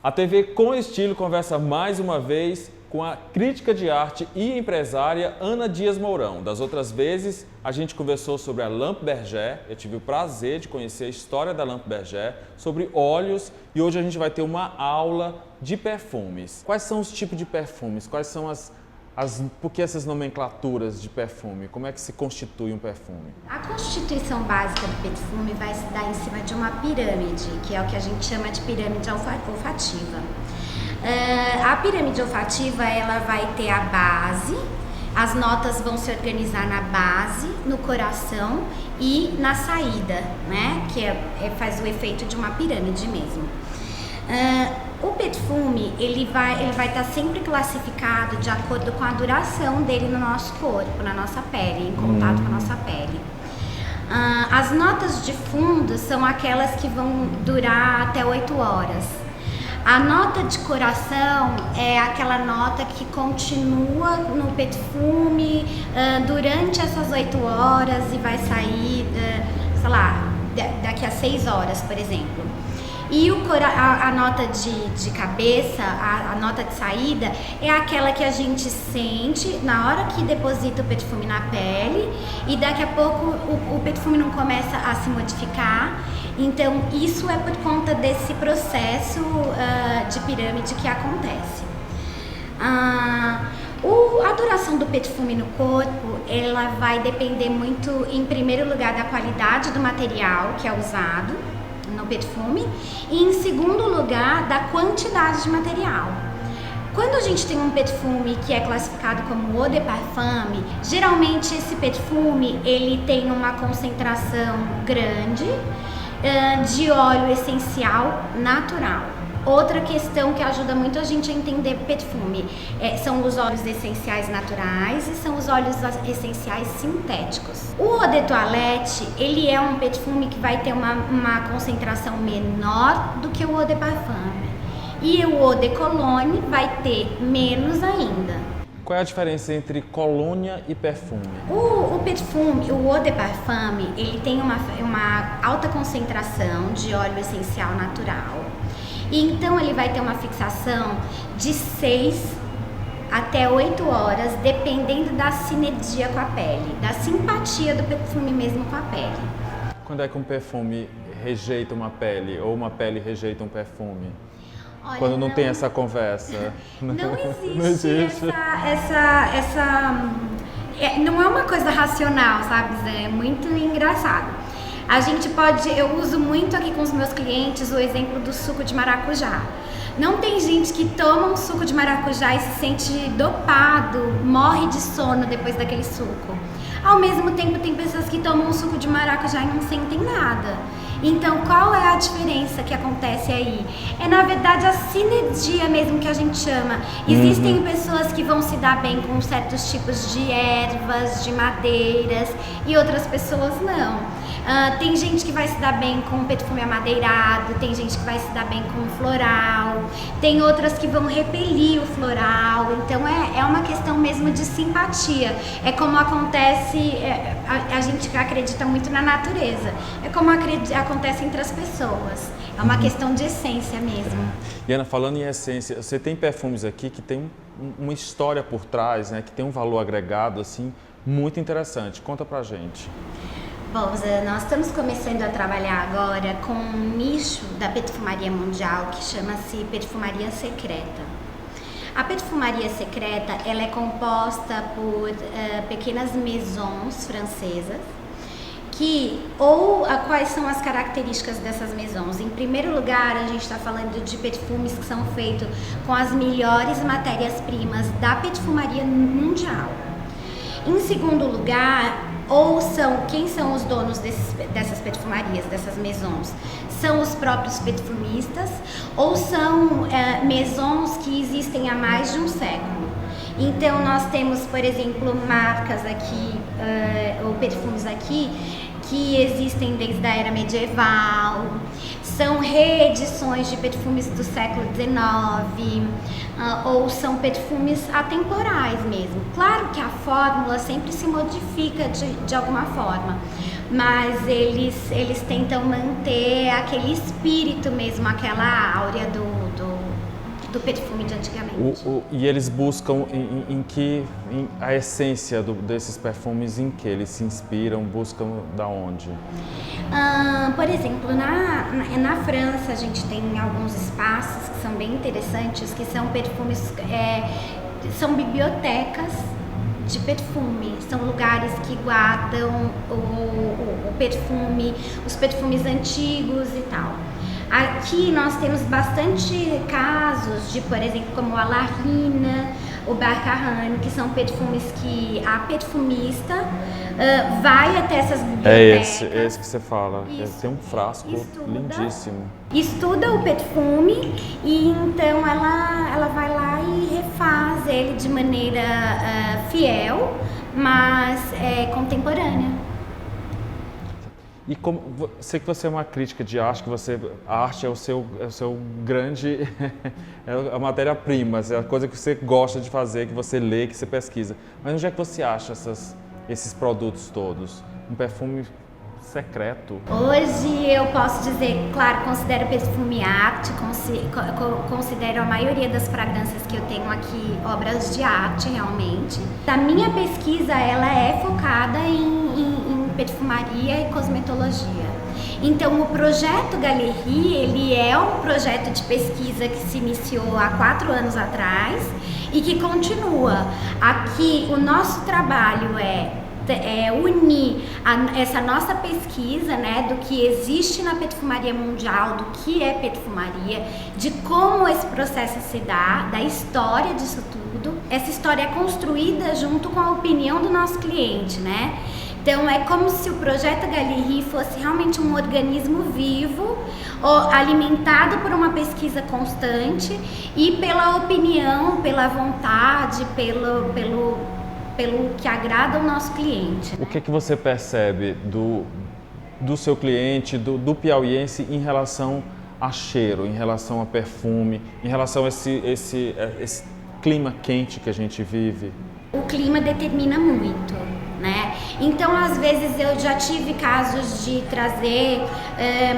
A TV Com Estilo conversa mais uma vez com a crítica de arte e empresária Ana Dias Mourão. Das outras vezes, a gente conversou sobre a Lampe Berger, eu tive o prazer de conhecer a história da Lampe Berger, sobre óleos, e hoje a gente vai ter uma aula de perfumes. Quais são os tipos de perfumes? Quais são por que essas nomenclaturas de perfume? Como é que se constitui um perfume? A constituição básica do perfume vai se dar em cima de uma pirâmide, que é o que a gente chama de pirâmide olfativa. A pirâmide olfativa, ela vai ter a base, as notas vão se organizar na base, no coração e na saída, né? Que faz o efeito de uma pirâmide mesmo. O perfume, ele vai estar sempre classificado de acordo com a duração dele no nosso corpo, na nossa pele, em contato com a nossa pele. As notas de fundo são aquelas que vão durar até 8 horas. A nota de coração é aquela nota que continua no perfume durante essas 8 horas e vai sair, sei lá, daqui a 6 horas, por exemplo. E a nota de cabeça, a nota de saída, é aquela que a gente sente na hora que deposita o perfume na pele e daqui a pouco o perfume não começa a se modificar. Então, isso é por conta desse processo de pirâmide que acontece. A duração do perfume no corpo, ela vai depender muito, em primeiro lugar, da qualidade do material que é usado no perfume e, em segundo lugar, da quantidade de material. Quando a gente tem um perfume que é classificado como eau de parfum, geralmente esse perfume ele tem uma concentração grande de óleo essencial natural. Outra questão que ajuda muito a gente a entender perfume são os óleos essenciais naturais e são os óleos essenciais sintéticos. O eau de toilette, ele é um perfume que vai ter uma concentração menor do que o eau de parfum. E o eau de cologne vai ter menos ainda. Qual é a diferença entre colônia e perfume? O perfume, o eau de parfum, ele tem uma alta concentração de óleo essencial natural. E então ele vai ter uma fixação de 6 até 8 horas, dependendo da sinergia com a pele, da simpatia do perfume mesmo com a pele. Quando é que um perfume rejeita uma pele ou uma pele rejeita um perfume? Olha, quando não tem essa conversa. Não existe não é uma coisa racional, sabe, Zé? É muito engraçado. A gente eu uso muito aqui com os meus clientes o exemplo do suco de maracujá. Não tem gente que toma um suco de maracujá e se sente dopado, morre de sono depois daquele suco. Ao mesmo tempo, tem pessoas que tomam um suco de maracujá e não sentem nada. Então, qual é a diferença que acontece aí? É, na verdade, a sinergia mesmo que a gente chama. Existem pessoas que vão se dar bem com certos tipos de ervas, de madeiras, e outras pessoas não. Tem gente que vai se dar bem com perfume amadeirado, tem gente que vai se dar bem com floral, tem outras que vão repelir o floral. Então é uma questão mesmo de simpatia. É como acontece, a gente acredita muito na natureza, é como acontece entre as pessoas. É uma questão de essência mesmo. E Ana, falando em essência, você tem perfumes aqui que tem uma história por trás, né, que tem um valor agregado assim muito interessante. Conta pra gente. Bom, nós estamos começando a trabalhar agora com um nicho da perfumaria mundial que chama-se perfumaria secreta. A perfumaria secreta, ela é composta por pequenas maisons francesas quais são as características dessas maisons? Em primeiro lugar, a gente está falando de perfumes que são feitos com as melhores matérias-primas da perfumaria mundial. Em segundo lugar, quem são os donos dessas perfumarias, dessas maisons? São os próprios perfumistas ou são maisons que existem há mais de um século? Então, nós temos, por exemplo, marcas aqui, ou perfumes aqui, que existem desde a era medieval, são reedições de perfumes do século XIX, ou são perfumes atemporais mesmo. Claro que a fórmula sempre se modifica de alguma forma, mas eles tentam manter aquele espírito mesmo, aquela áurea do perfume de antigamente. E eles buscam a essência desses perfumes, em que eles se inspiram, buscam da onde? Por exemplo, na França a gente tem alguns espaços que são bem interessantes, que são perfumes, são bibliotecas de perfume, são lugares que guardam o perfume, os perfumes antigos e tal. Aqui nós temos bastante casos de, por exemplo, como a Larina, o Barcarrane, que são perfumes que a perfumista vai até essas bibliotecas. É esse que você fala. Tem um frasco lindíssimo. Estuda o perfume e então ela vai lá e refaz ele de maneira fiel, mas contemporânea. E como sei que você é uma crítica de arte, que a arte é o seu grande é a matéria-prima, é a coisa que você gosta de fazer, que você lê, que você pesquisa. Mas onde é que você acha esses produtos todos? Um perfume secreto? Hoje eu posso dizer, claro, considero perfume arte, considero a maioria das fragrâncias que eu tenho aqui obras de arte, realmente. A minha pesquisa, ela é focada em perfumaria e cosmetologia. Então, o projeto Galerie, ele é um projeto de pesquisa que se iniciou há 4 anos atrás e que continua. Aqui, o nosso trabalho é unir essa nossa pesquisa, né, do que existe na perfumaria mundial, do que é perfumaria, de como esse processo se dá, da história disso tudo. Essa história é construída junto com a opinião do nosso cliente, né? Então é como se o projeto Galerie fosse realmente um organismo vivo, alimentado por uma pesquisa constante e pela opinião, pela vontade, pelo que agrada ao nosso cliente. O que você percebe do seu cliente, do piauiense, em relação a cheiro, em relação a perfume, em relação a esse clima quente que a gente vive? O clima determina muito, né? Então, às vezes eu já tive casos de trazer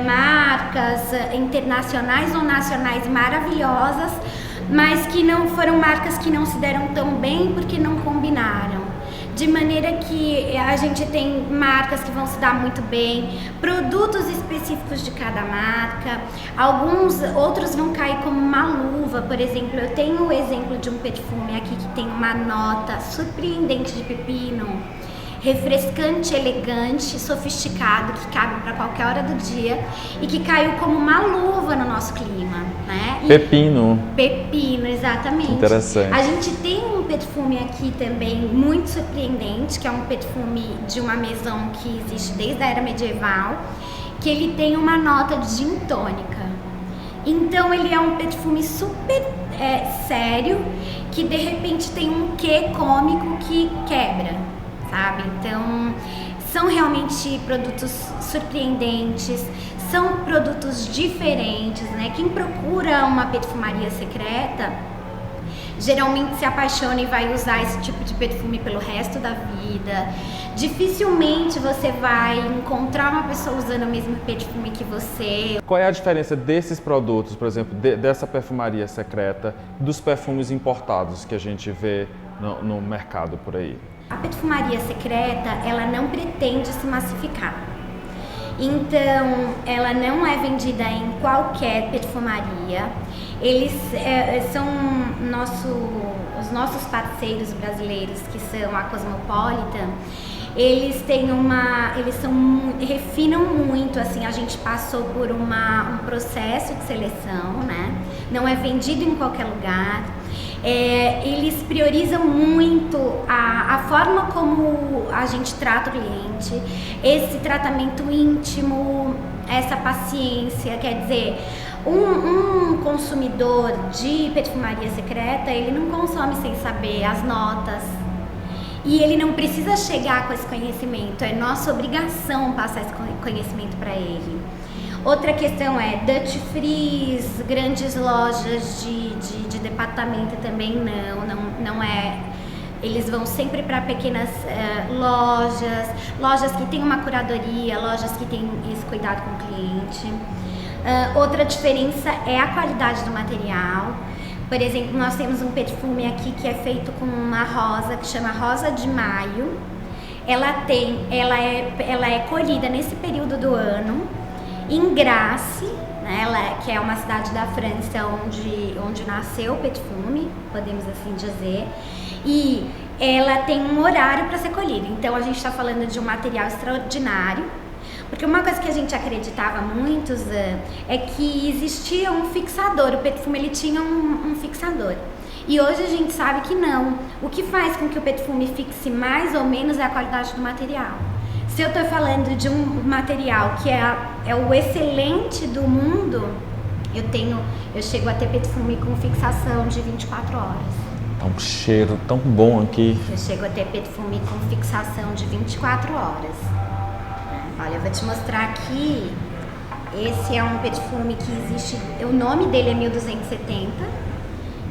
marcas internacionais ou nacionais maravilhosas, mas que não foram marcas que não se deram tão bem porque não combinaram. De maneira que a gente tem marcas que vão se dar muito bem, produtos específicos de cada marca, outros vão cair como uma luva. Por exemplo, eu tenho o exemplo de um perfume aqui que tem uma nota surpreendente de pepino, refrescante, elegante, sofisticado, que cabe para qualquer hora do dia e que caiu como uma luva no nosso clima, né? Pepino. Pepino, exatamente. Interessante. A gente tem um perfume aqui também muito surpreendente, que é um perfume de uma maison que existe desde a era medieval, que ele tem uma nota de gin tônica. Então ele é um perfume super sério, que de repente tem um quê cômico que quebra, sabe? Então, são realmente produtos surpreendentes, são produtos diferentes, né? Quem procura uma perfumaria secreta, geralmente se apaixona e vai usar esse tipo de perfume pelo resto da vida. Dificilmente você vai encontrar uma pessoa usando o mesmo perfume que você. Qual é a diferença desses produtos, por exemplo, dessa perfumaria secreta, dos perfumes importados que a gente vê no mercado por aí? A perfumaria secreta, ela não pretende se massificar. Então, ela não é vendida em qualquer perfumaria. Eles são os nossos parceiros brasileiros, que são a Cosmopolitan. Eles refinam muito, assim, a gente passou por um processo de seleção, né? Não é vendido em qualquer lugar. Eles priorizam muito a forma como a gente trata o cliente, esse tratamento íntimo, essa paciência. Quer dizer, um consumidor de perfumaria secreta, ele não consome sem saber as notas. E ele não precisa chegar com esse conhecimento, é nossa obrigação passar esse conhecimento para ele. Outra questão é duty free, grandes lojas de departamento também não é. Eles vão sempre para pequenas lojas que têm uma curadoria, lojas que têm esse cuidado com o cliente. Outra diferença é a qualidade do material. Por exemplo, nós temos um perfume aqui que é feito com uma rosa que chama Rosa de Maio. Ela é colhida nesse período do ano em Grasse, né, que é uma cidade da França onde nasceu o perfume, podemos assim dizer, e ela tem um horário para ser colhida. Então a gente está falando de um material extraordinário. Porque uma coisa que a gente acreditava muito, Zan, é que existia um fixador, o perfume ele tinha um fixador. E hoje a gente sabe que não. O que faz com que o perfume fixe mais ou menos é a qualidade do material. Se eu estou falando de um material que é o excelente do mundo, eu chego a ter perfume com fixação de 24 horas. Tá um cheiro tão bom aqui. Eu chego a ter perfume com fixação de 24 horas. Olha, eu vou te mostrar aqui, esse é um perfume que existe, o nome dele é 1270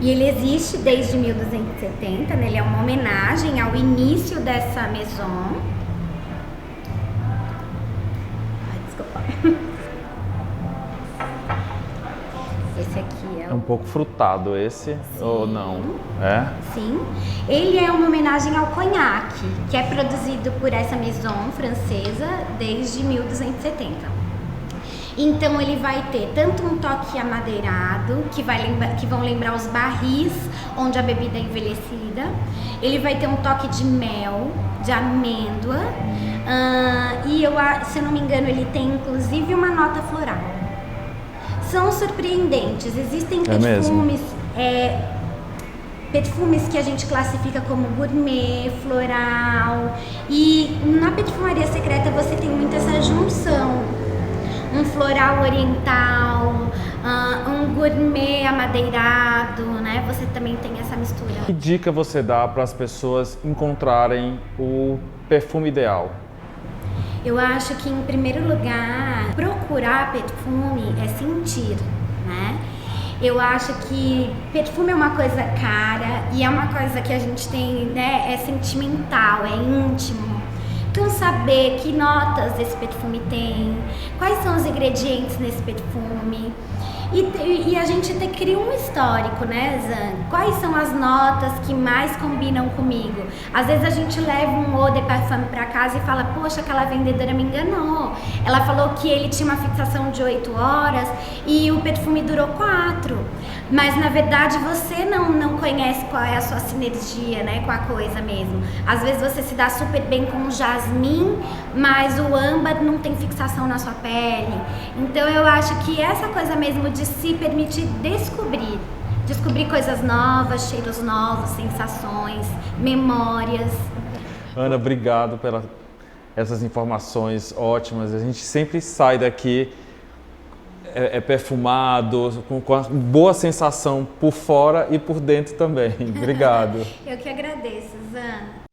e ele existe desde 1270, né? Ele é uma homenagem ao início dessa maison. Ai, desculpa. Esse aqui É um pouco frutado esse, Sim. ou não? É? Sim, ele é uma homenagem ao conhaque, que é produzido por essa maison francesa desde 1270. Então ele vai ter tanto um toque amadeirado, que vão lembrar os barris onde a bebida é envelhecida. Ele vai ter um toque de mel, de amêndoa, e se eu não me engano ele tem inclusive uma nota floral. São surpreendentes, existem perfumes que a gente classifica como gourmet, floral, e na perfumaria secreta você tem muito essa junção, um floral oriental, um gourmet amadeirado, né? Você também tem essa mistura. Que dica você dá para as pessoas encontrarem o perfume ideal? Eu acho que, em primeiro lugar, procurar perfume é sentir, né? Eu acho que perfume é uma coisa cara e é uma coisa que a gente tem, né? É sentimental, é íntimo. Então, saber que notas esse perfume tem, quais são os ingredientes nesse perfume. E a gente cria um histórico, né, Zan? Quais são as notas que mais combinam comigo? Às vezes a gente leva um eau de parfum pra casa e fala, poxa, aquela vendedora me enganou. Ela falou que ele tinha uma fixação de 8 horas e o perfume durou 4. Mas, na verdade, você não conhece qual é a sua sinergia, né, com a coisa mesmo. Às vezes você se dá super bem com o jasmim, mas o âmbar não tem fixação na sua pele. Então, eu acho que essa coisa mesmo de se permitir descobrir coisas novas, cheiros novos, sensações, memórias. Ana, obrigado pelas essas informações ótimas. A gente sempre sai daqui perfumado, com a boa sensação por fora e por dentro também. Obrigado. Eu que agradeço, Zana.